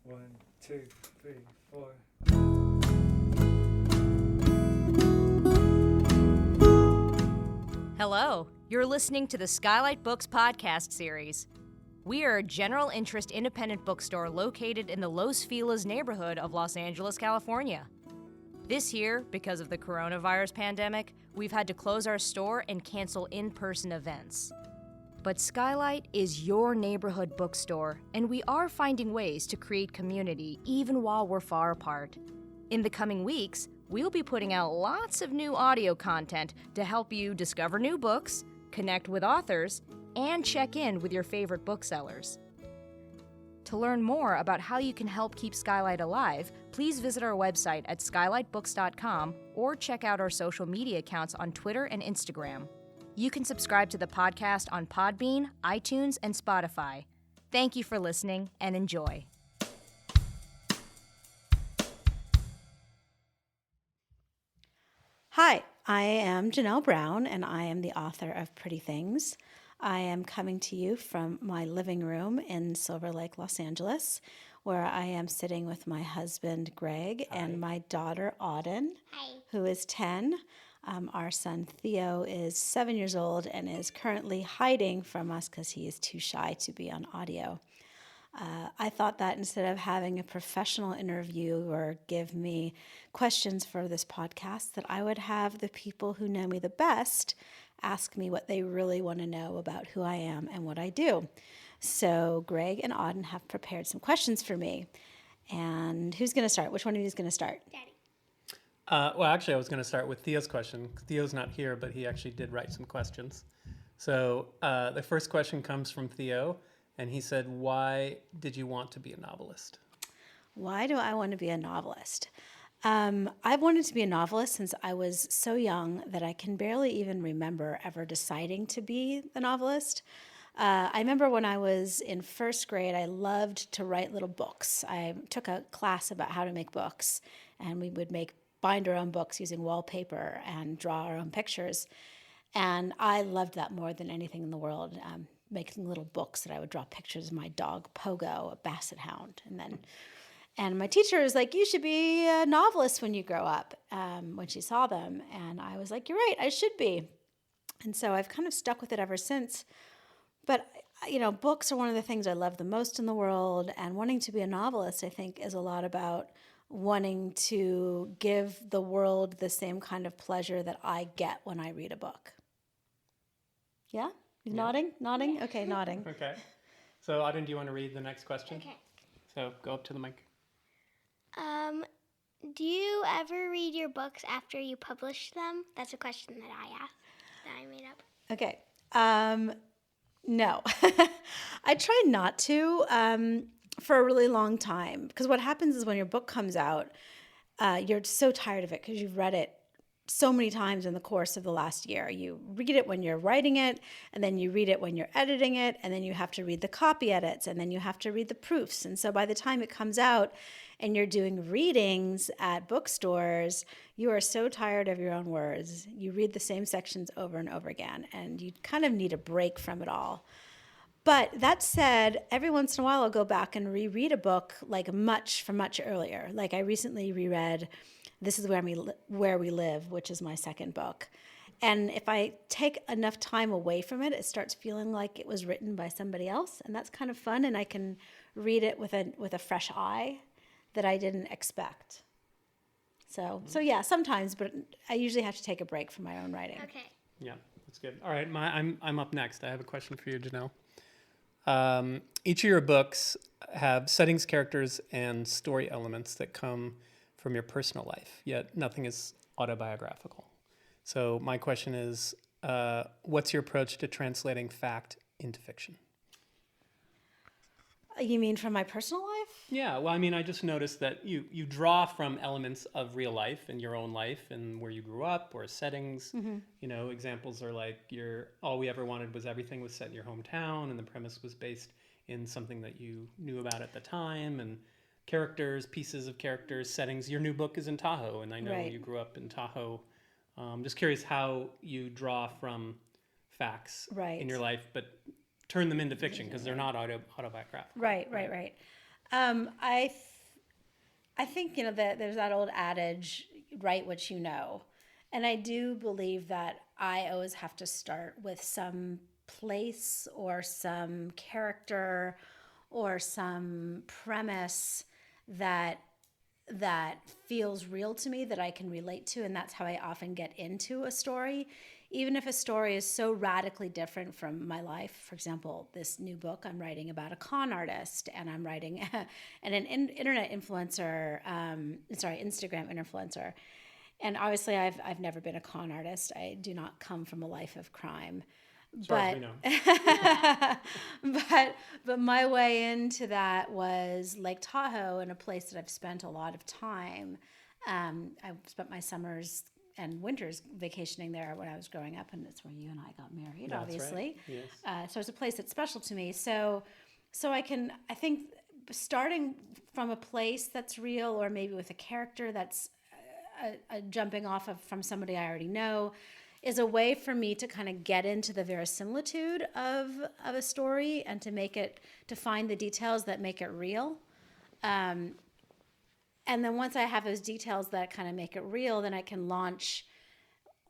1, 2, 3, 4. Hello, you're listening to the Skylight Books podcast series. We are a general interest independent bookstore located in the Los Feliz neighborhood of Los Angeles, California. This year, because of the coronavirus pandemic, we've had to close our store and cancel in-person events. But Skylight is your neighborhood bookstore, and we are finding ways to create community even while we're far apart. In the coming weeks, we'll be putting out lots of new audio content to help you discover new books, connect with authors, and check in with your favorite booksellers. To learn more about how you can help keep Skylight alive, please visit our website at skylightbooks.com or check out our social media accounts on Twitter and Instagram. You can subscribe to the podcast on Podbean, iTunes, and Spotify. Thank you for listening and enjoy. Hi, I am Janelle Brown, and I am the author of Pretty Things. I am coming to you from my living room in Silver Lake, Los Angeles, where I am sitting with my husband, Greg, and my daughter, Auden, who is 10. Our son, Theo, is 7 years old and is currently hiding from us because he is too shy to be on audio. I thought that instead of having a professional interviewer give me questions for this podcast, that I would have the people who know me the best ask me what they really want to know about who I am and what I do. So Greg and Auden have prepared some questions for me. And who's going to start? Which one of you is going to start? Daddy. Well, actually, I was going to start with Theo's question. Theo's not here, but he actually did write some questions. So the first question comes from Theo, and he said, why did you want to be a novelist? Why do I want to be a novelist? I've wanted to be a novelist since I was so young that I can barely even remember ever deciding to be a novelist. I remember when I was in first grade, I loved to write little books. I took a class about how to make books, and we would bind our own books using wallpaper and draw our own pictures. And I loved that more than anything in the world, making little books that I would draw pictures of my dog, Pogo, a basset hound. And my teacher was like, you should be a novelist when you grow up, when she saw them. And I was like, you're right, I should be. And so I've kind of stuck with it ever since. But, books are one of the things I love the most in the world. And wanting to be a novelist, I think, is a lot about wanting to give the world the same kind of pleasure that I get when I read a book. Yeah? Yeah. Nodding? Nodding? Okay, nodding. Okay. So, Auden, do you want to read the next question? Okay. So, go up to the mic. Do you ever read your books after you publish them? That's a question that I asked, that I made up. Okay. No. I try not to for a really long time, because what happens is when your book comes out, you're so tired of it because you've read it so many times in the course of the last year. You read it when you're writing it, and then you read it when you're editing it, and then you have to read the copy edits, and then you have to read the proofs. And so by the time it comes out and you're doing readings at bookstores, you are so tired of your own words. You read the same sections over and over again, and you kind of need a break from it all. But that said, every once in a while I'll go back and reread a book from much earlier. Like I recently reread This Is Where We Live, which is my second book. And if I take enough time away from it, it starts feeling like it was written by somebody else. And that's kind of fun, and I can read it with a fresh eye that I didn't expect. So yeah, sometimes, but I usually have to take a break from my own writing. Okay. Yeah, that's good. All right, I'm up next. I have a question for you, Janelle. Each of your books have settings, characters, and story elements that come from your personal life, yet nothing is autobiographical. So my question is, what's your approach to translating fact into fiction? You mean from my personal life? Yeah, well, I mean, I just noticed that you draw from elements of real life and your own life and where you grew up or settings. Mm-hmm. Examples are like All We Ever Wanted Was Everything was set in your hometown, and the premise was based in something that you knew about at the time, and characters, pieces of characters, settings. Your new book is in Tahoe, and I know you grew up in Tahoe. Just curious how you draw from facts in your life, but turn them into fiction because they're not autobiographical. Right. I think, that there's that old adage, write what you know. And I do believe that I always have to start with some place or some character or some premise that feels real to me, that I can relate to, and that's how I often get into a story. Even if a story is so radically different from my life. For example, this new book I'm writing about a con artist, and I'm writing and an internet influencer, Instagram influencer. And obviously I've never been a con artist. I do not come from a life of crime. As far as we know. but my way into that was Lake Tahoe, in a place that I've spent a lot of time. I spent my summers and winters vacationing there when I was growing up, and it's where you and I got married, That's obviously. right. Yes. So it's a place that's special to me. So I think starting from a place that's real, or maybe with a character that's a jumping off from somebody I already know, is a way for me to kind of get into the verisimilitude of a story, and to find the details that make it real. And then once I have those details that kind of make it real, then I can launch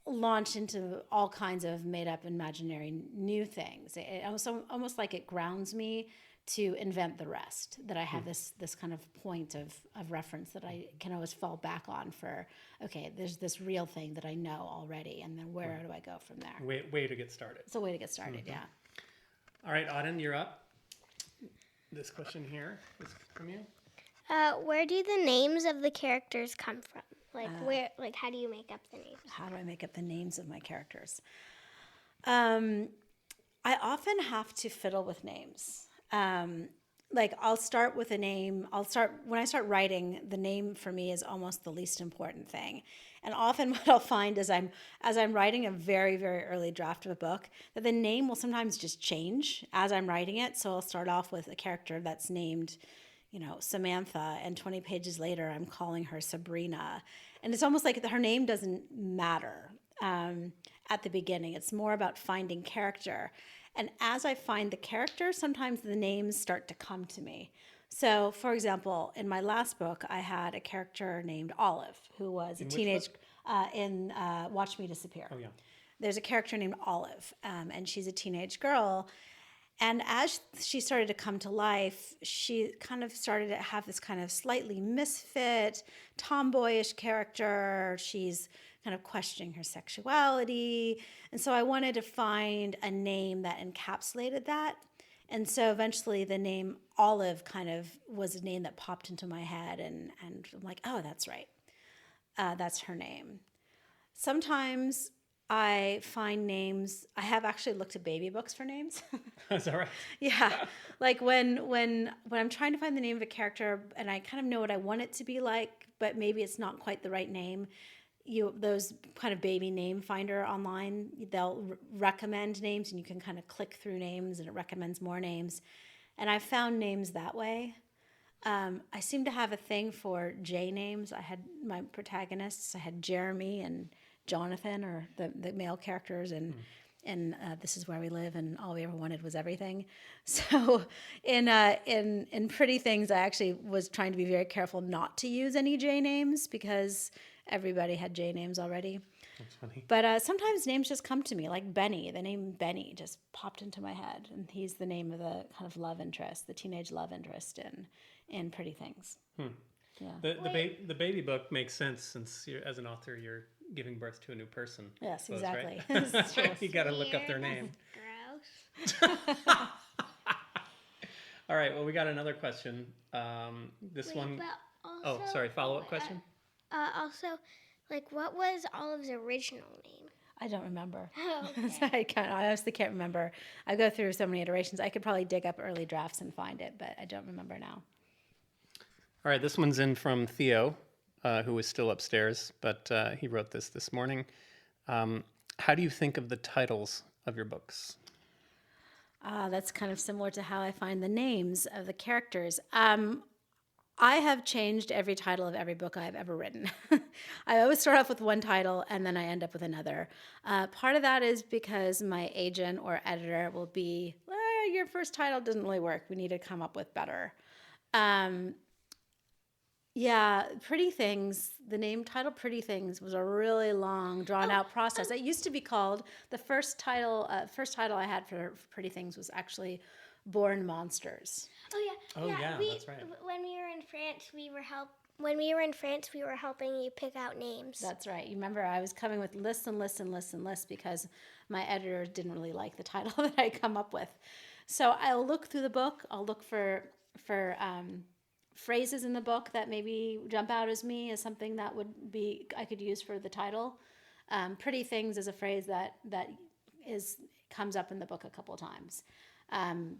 into all kinds of made up imaginary new things. It almost like it grounds me to invent the rest, that I have this kind of point of reference that I can always fall back on for, okay, there's this real thing that I know already, and then where do I go from there? Way to get started. It's a way to get started, yeah. All right, Auden, you're up. This question here is from you. Where do the names of the characters come from? How do you make up the names? How do I make up the names of my characters? I often have to fiddle with names. I'll start with a name. When I start writing, the name for me is almost the least important thing. And often what I'll find is as I'm writing a very, very early draft of a book, that the name will sometimes just change as I'm writing it. So I'll start off with a character that's named, Samantha, and 20 pages later, I'm calling her Sabrina. And it's almost like her name doesn't matter at the beginning. It's more about finding character. And as I find the character, sometimes the names start to come to me. So, for example, in my last book, I had a character named Olive, who was a teenage in Watch Me Disappear. Oh, yeah. There's a character named Olive, and she's a teenage girl. And as she started to come to life, she kind of started to have this kind of slightly misfit, tomboyish character. She's kind of questioning her sexuality. And so I wanted to find a name that encapsulated that. And so eventually the name Olive kind of was a name that popped into my head. And I'm like, oh, that's right. That's her name. Sometimes I find names. I have actually looked at baby books for names. Is that right? Yeah. Like when I'm trying to find the name of a character and I kind of know what I want it to be like, but maybe it's not quite the right name, those kind of baby name finder online, they'll recommend names and you can kind of click through names and it recommends more names. And I've found names that way. I seem to have a thing for J names. I had my protagonists. I had Jeremy and Jonathan, or the male characters, and This Is Where We Live, and All We Ever Wanted Was Everything. So in Pretty Things, I actually was trying to be very careful not to use any J names because everybody had J names already. That's funny. But sometimes names just come to me, like Benny. The name Benny just popped into my head, and he's the name of the kind of love interest, the teenage love interest in Pretty Things. Yeah. The baby book makes sense since as an author you're giving birth to a new person. Yes, exactly. Right? You got to look up their name. Gross. All right. Well, we got another question. Follow-up question. What was Olive's original name? I don't remember. Oh, okay. I honestly can't remember. I go through so many iterations. I could probably dig up early drafts and find it, but I don't remember now. All right. This one's in from Theo, who is still upstairs, but he wrote this morning. How do you think of the titles of your books? That's kind of similar to how I find the names of the characters. I have changed every title of every book I've ever written. I always start off with one title and then I end up with another. Part of that is because my agent or editor will be, your first title doesn't really work. We need to come up with better. Yeah, Pretty Things, the name title Pretty Things was a really long, drawn out process. It used to be called, the first title I had for Pretty Things was actually Born Monsters. That's right. When we were in France, we were helping you pick out names. That's right. You remember I was coming with lists and lists and lists and lists because my editor didn't really like the title that I come up with. So I'll look through the book. I'll look for phrases in the book that maybe jump out as me as something that I could use for the title. Pretty Things is a phrase that comes up in the book a couple of times.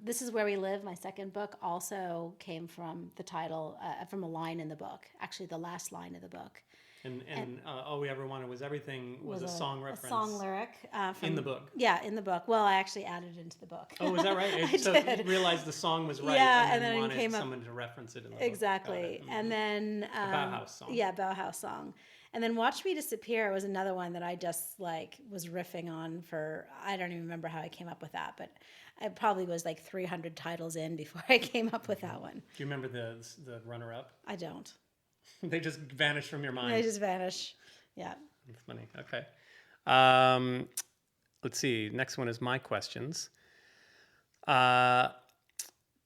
This Is Where We Live, my second book, also came from the title, from a line in the book, actually the last line of the book. And All We Ever Wanted Was Everything was a song reference. A song lyric. In the book. Yeah, in the book. Well, I actually added it into the book. Oh, was that right? So did. you realized the song was right, and then wanted someone to reference it in the book. Exactly. And then... the Bauhaus song. Yeah, Bauhaus song. And then Watch Me Disappear was another one that I just was riffing on for, I don't even remember how I came up with that, but I probably was 300 titles in before I came up with that one. Do you remember the runner-up? I don't. They just vanish from your mind. They just vanish. Yeah. That's funny. Okay. Let's see. Next one is my questions. So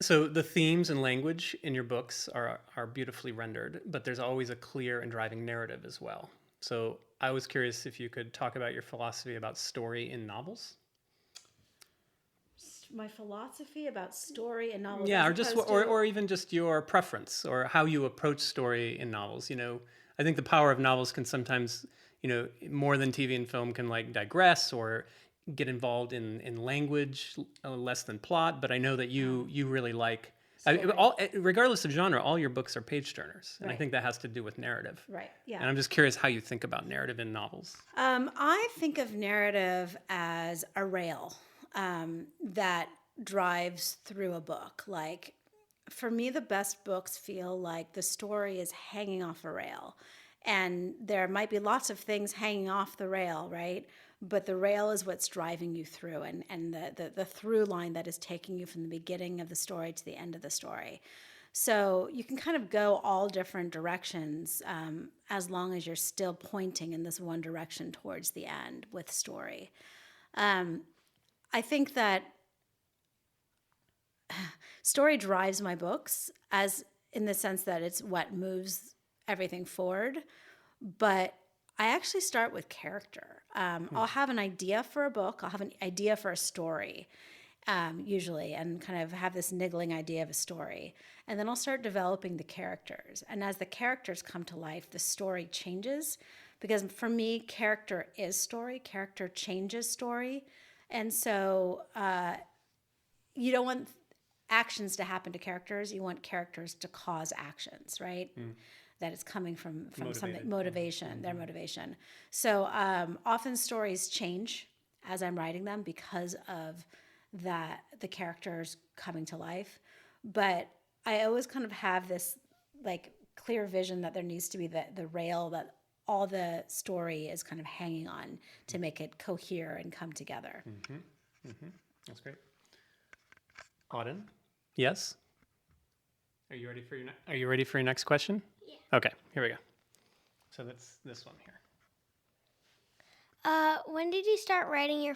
the themes and language in your books are beautifully rendered, but there's always a clear and driving narrative as well. So I was curious if you could talk about your philosophy about story in novels. My philosophy about story in novels. Yeah, or even just your preference or how you approach story in novels. I think the power of novels can sometimes, more than TV and film, can digress or get involved in language less than plot. But I know that you really like, regardless of genre, all your books are page turners, and I think that has to do with narrative. Right. Yeah. And I'm just curious how you think about narrative in novels. I think of narrative as a rail that drives through a book. For me, the best books feel like the story is hanging off a rail. And there might be lots of things hanging off the rail, right? But the rail is what's driving you through, and the through line that is taking you from the beginning of the story to the end of the story. So you can kind of go all different directions as long as you're still pointing in this one direction towards the end with story. I think that story drives my books, as in the sense that it's what moves everything forward. But I actually start with character. I'll have an idea for a book. I'll have an idea for a story, usually, and kind of have this niggling idea of a story. And then I'll start developing the characters. And as the characters come to life, the story changes. Because for me, character is story. Character changes story. And so you don't want actions to happen to characters. You want characters to cause actions, right? That it's coming from something, motivation, their motivation. So often stories change as I'm writing them because of the characters coming to life. But I always kind of have this clear vision that there needs to be the rail that all the story is kind of hanging on to make it cohere and come together. That's great. Auden? Yes? Are you ready for your next question? Yeah. Okay, here we go. So that's this one here. When did you start writing your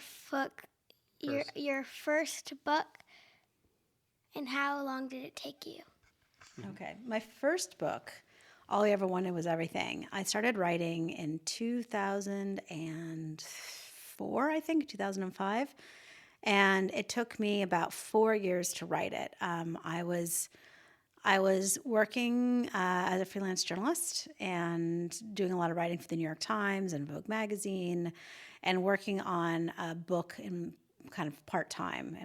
first book, and how long did it take you? Okay, my first book, All I Ever Wanted Was Everything, I started writing in 2004, I think, 2005. And it took me about 4 years to write it. I was working as a freelance journalist and doing a lot of writing for the New York Times and Vogue magazine, and working on a book in kind of part-time,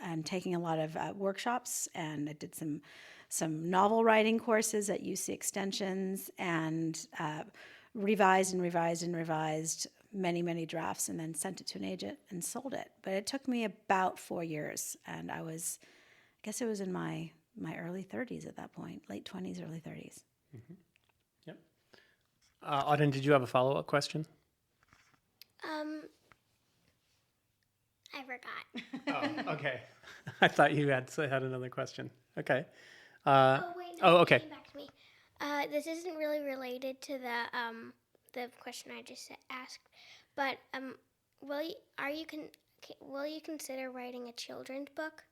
and taking a lot of workshops. And I did some novel writing courses at UC Extensions, and revised many drafts, and then sent it to an agent and sold it. But it took me about 4 years, and I guess it was in my early 30s at that point, late 20s, early 30s. Yep. Auden, did you have a follow-up question? I forgot. Oh, okay. I thought you had another question. Okay. Oh wait, no, oh, it okay. came back to me. This isn't really related to the question I just asked, but will you consider writing a children's book?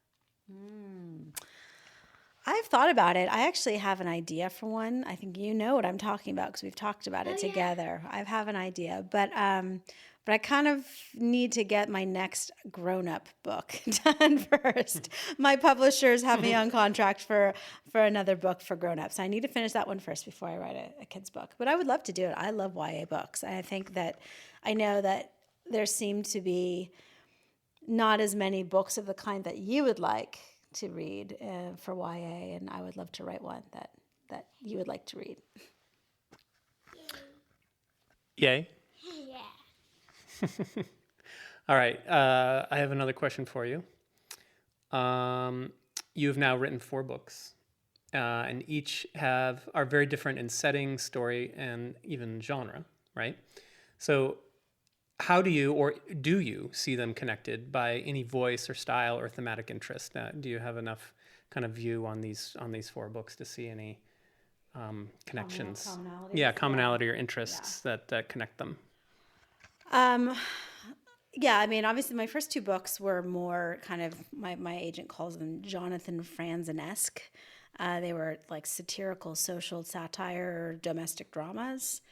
I've thought about it. I actually have an idea for one. I think you know what I'm talking about because we've talked about it Oh, yeah. together. I have an idea, but I kind of need to get my next grown-up book done first. My publishers have me on contract for another book for grown-ups. I need to finish that one first before I write a kid's book. But I would love to do it. I love YA books. And I know that there seem to be not as many books of the kind that you would like to read for YA, and I would love to write one that you would like to read. Yay. Yeah. All right. I have another question for you. You've now written 4 books, and each are very different in setting, story, and even genre, right? So how do you see them connected by any voice or style or thematic interest? Do you have enough kind of view on these 4 books to see any connections? Commonality or interests that connect them. Yeah, I mean, obviously my first 2 books were more kind of, my agent calls them Jonathan Franzen-esque. They were like satirical social satire or domestic dramas.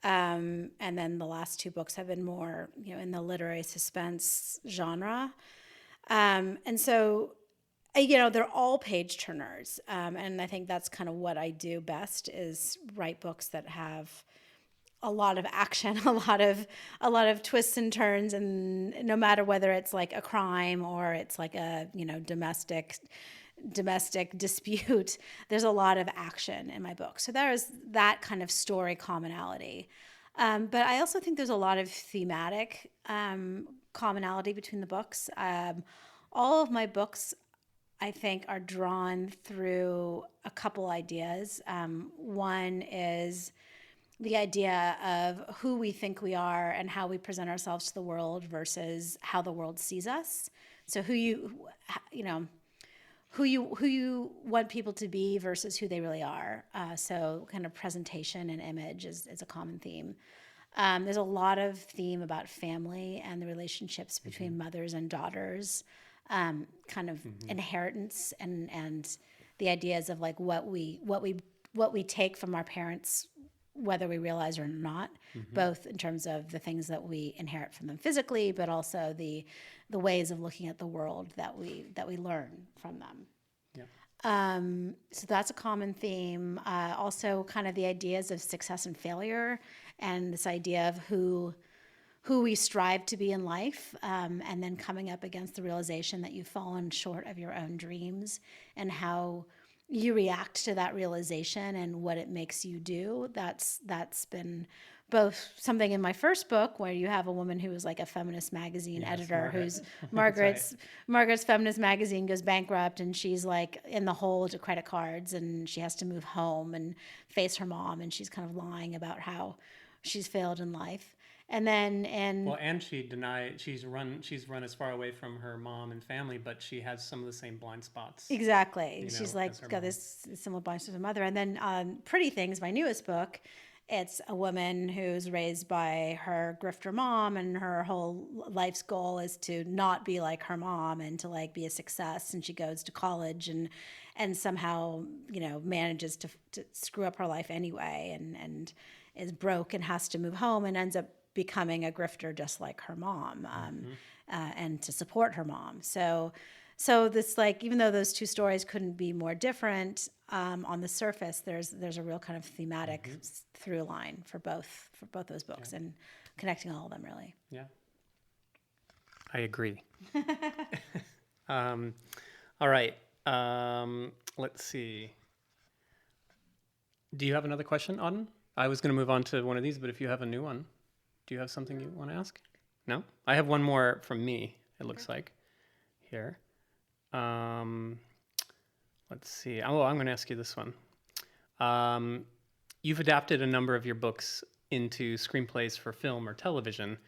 And then the last 2 books have been more, in the literary suspense genre. And so, they're all page turners. And I think that's kind of what I do best is write books that have a lot of action, a lot of twists and turns. And no matter whether it's like a crime or it's like a, domestic dispute, there's a lot of action in my book. So there is that kind of story commonality. But I also think there's a lot of thematic commonality between the books. All of my books, I think, are drawn through a couple ideas. One is the idea of who we think we are and how we present ourselves to the world versus how the world sees us. So who you want people to be versus who they really are. So kind of presentation and image is a common theme. There's a lot of theme about family and the relationships between mothers and daughters, kind of inheritance and the ideas of like what we take from our parents, whether we realize or not, both in terms of the things that we inherit from them physically, but also the ways of looking at the world that we learn from them. Yeah. So that's a common theme. Also kind of the ideas of success and failure and this idea of who we strive to be in life, and then coming up against the realization that you've fallen short of your own dreams and how you react to that realization and what it makes you do. That's been both something in my first book where you have a woman who was like a feminist magazine editor who's Margaret's feminist magazine goes bankrupt and she's like in the hole to credit cards and she has to move home and face her mom and she's kind of lying about how she's failed in life. And then and she's run as far away from her mom and family, but she has some of the same blind spots. Exactly. She's like got this similar blind spots to her mother. And then Pretty Things, my newest book, it's a woman who's raised by her grifter mom and her whole life's goal is to not be like her mom and to like be a success. And she goes to college and somehow, manages to screw up her life anyway and is broke and has to move home and ends up becoming a grifter just like her mom, and to support her mom. So this, like, even though those 2 stories couldn't be more different, on the surface, there's a real kind of thematic through line for both those books and connecting all of them really. Yeah, I agree. All right. Let's see. Do you have another question, Auden? I was going to move on to one of these, but if you have a new one. Do you have something you want to ask? No? I have one more from me, it looks like, here. Let's see. Oh, I'm going to ask you this one. You've adapted a number of your books into screenplays for film or television.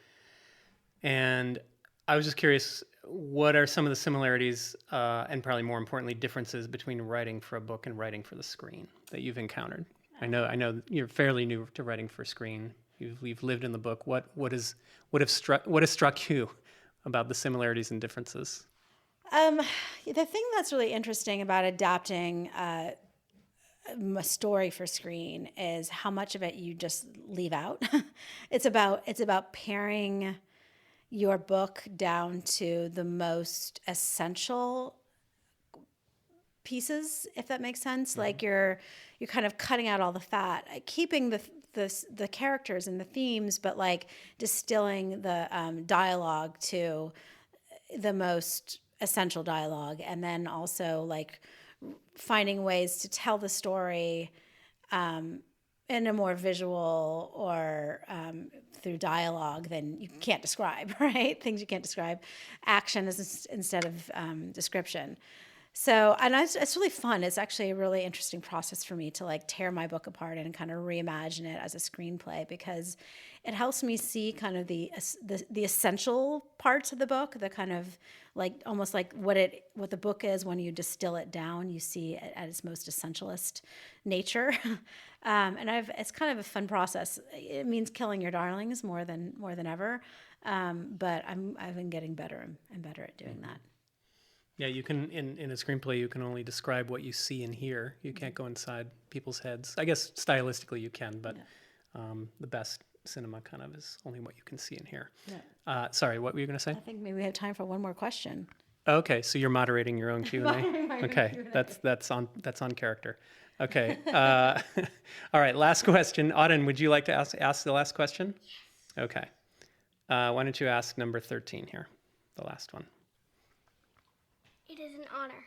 And I was just curious, what are some of the similarities and probably more importantly differences between writing for a book and writing for the screen that you've encountered? I know you're fairly new to writing for screen. You've lived in the book. What has struck you about the similarities and differences? The thing that's really interesting about adapting a story for screen is how much of it you just leave out. It's about paring your book down to the most essential pieces, if that makes sense. Mm-hmm. Like you're kind of cutting out all the fat, keeping the characters and the themes, but like distilling the dialogue to the most essential dialogue, and then also like finding ways to tell the story in a more visual or through dialogue than you can't describe, right? Things you can't describe. Action is instead of description. So, and it's really fun. It's actually a really interesting process for me to like tear my book apart and kind of reimagine it as a screenplay, because it helps me see kind of the essential parts of the book, the kind of like almost like what the book is when you distill it down. You see it at its most essentialist nature, and it's kind of a fun process. It means killing your darlings more than ever, but I've been getting better and better at doing that. Yeah, you can in a screenplay you can only describe what you see and hear. You can't go inside people's heads. I guess stylistically you can, but the best cinema kind of is only what you can see and hear. Yeah. Sorry, what were you going to say? I think maybe we have time for one more question. Okay, so you're moderating your own Q&A. Okay, that's on character. Okay. All right, last question. Auden, would you like to ask the last question? Okay. Why don't you ask number 13 here, the last one. It is an honor.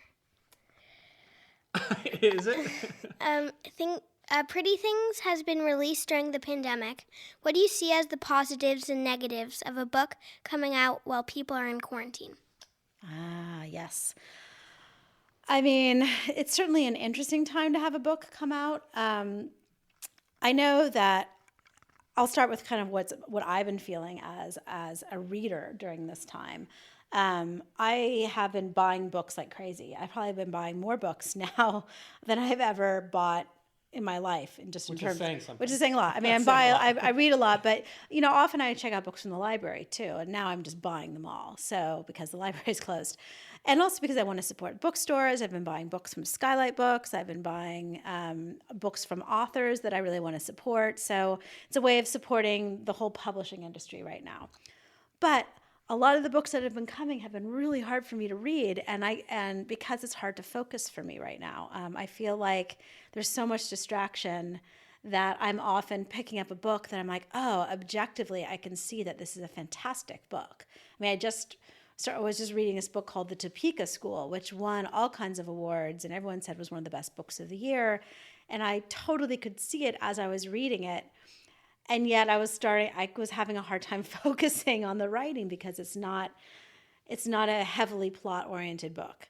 Is it? I think Pretty Things has been released during the pandemic. What do you see as the positives and negatives of a book coming out while people are in quarantine? Yes. I mean, it's certainly an interesting time to have a book come out. I know that I'll start with kind of what I've been feeling as a reader during this time. I have been buying books like crazy. I've probably been buying more books now than I've ever bought in my life, which is saying a lot. I mean, I read a lot, but often I check out books from the library too, and now I'm just buying them all. So because the library is closed, and also because I want to support bookstores, I've been buying books from Skylight Books. I've been buying books from authors that I really want to support. So it's a way of supporting the whole publishing industry right now. But a lot of the books that have been coming have been really hard for me to read, and because it's hard to focus for me right now, I feel like there's so much distraction that I'm often picking up a book that I'm like, oh, objectively, I can see that this is a fantastic book. I mean, I was just reading this book called The Topeka School, which won all kinds of awards, and everyone said was one of the best books of the year, and I totally could see it as I was reading it. And yet I was having a hard time focusing on the writing because it's not a heavily plot-oriented book.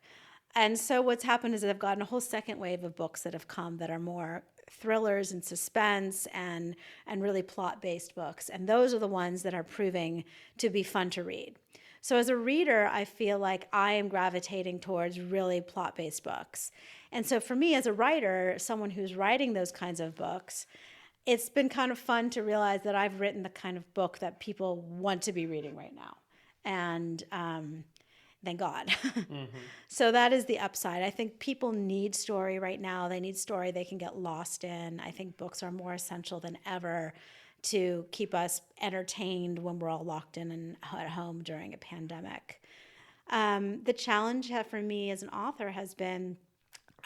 And so what's happened is that I've gotten a whole second wave of books that have come that are more thrillers and suspense and really plot-based books. And those are the ones that are proving to be fun to read. So as a reader, I feel like I am gravitating towards really plot-based books. And so for me as a writer, someone who's writing those kinds of books, it's been kind of fun to realize that I've written the kind of book that people want to be reading right now. And thank God. Mm-hmm. So that is the upside. I think people need story right now. They need story they can get lost in. I think books are more essential than ever to keep us entertained when we're all locked in and at home during a pandemic. The challenge for me as an author has been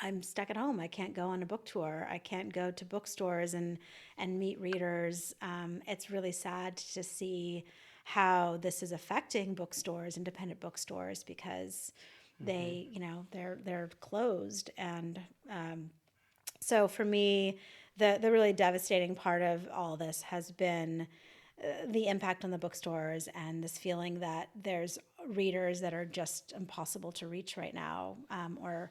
I'm stuck at home. I can't go on a book tour. I can't go to bookstores and meet readers. It's really sad to see how this is affecting bookstores, independent bookstores, because they're closed. And so for me, the really devastating part of all this has been the impact on the bookstores and this feeling that there's readers that are just impossible to reach right now, or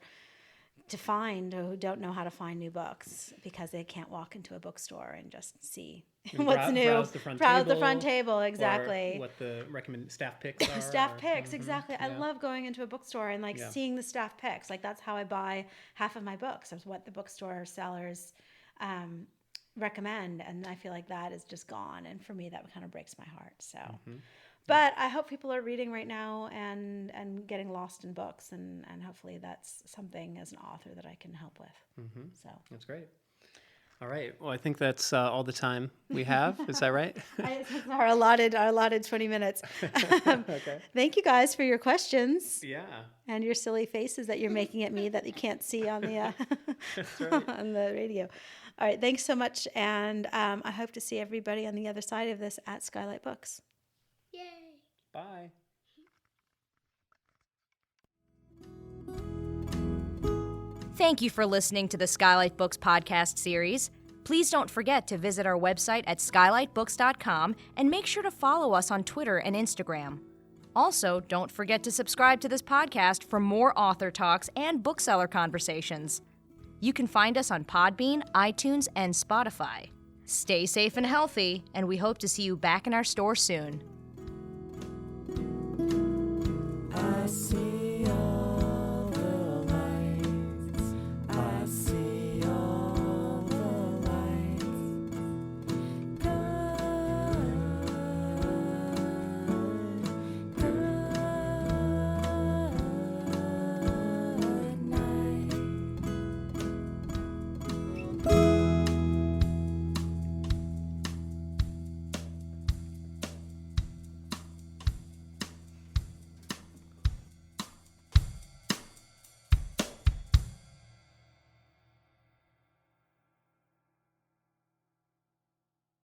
to find or who don't know how to find new books because they can't walk into a bookstore and just see what's new. Browse the front Browse table. the front table, exactly. Or what the recommended staff picks are. Staff picks, exactly. I love going into a bookstore and seeing the staff picks. Like that's how I buy half of my books. Is what the bookstore sellers recommend, and I feel like that is just gone. And for me, that kind of breaks my heart. So. But I hope people are reading right now and getting lost in books, and hopefully that's something as an author that I can help with. So that's great. All right. Well, I think that's all the time we have. Is that right? our allotted 20 minutes. Okay. Thank you guys for your questions. Yeah. And your silly faces that you're making at me that you can't see on the That's right. on the radio. All right. Thanks so much, and I hope to see everybody on the other side of this at Skylight Books. Yay. Bye. Thank you for listening to the Skylight Books podcast series. Please don't forget to visit our website at skylightbooks.com and make sure to follow us on Twitter and Instagram. Also, don't forget to subscribe to this podcast for more author talks and bookseller conversations. You can find us on Podbean, iTunes, and Spotify. Stay safe and healthy, and we hope to see you back in our store soon.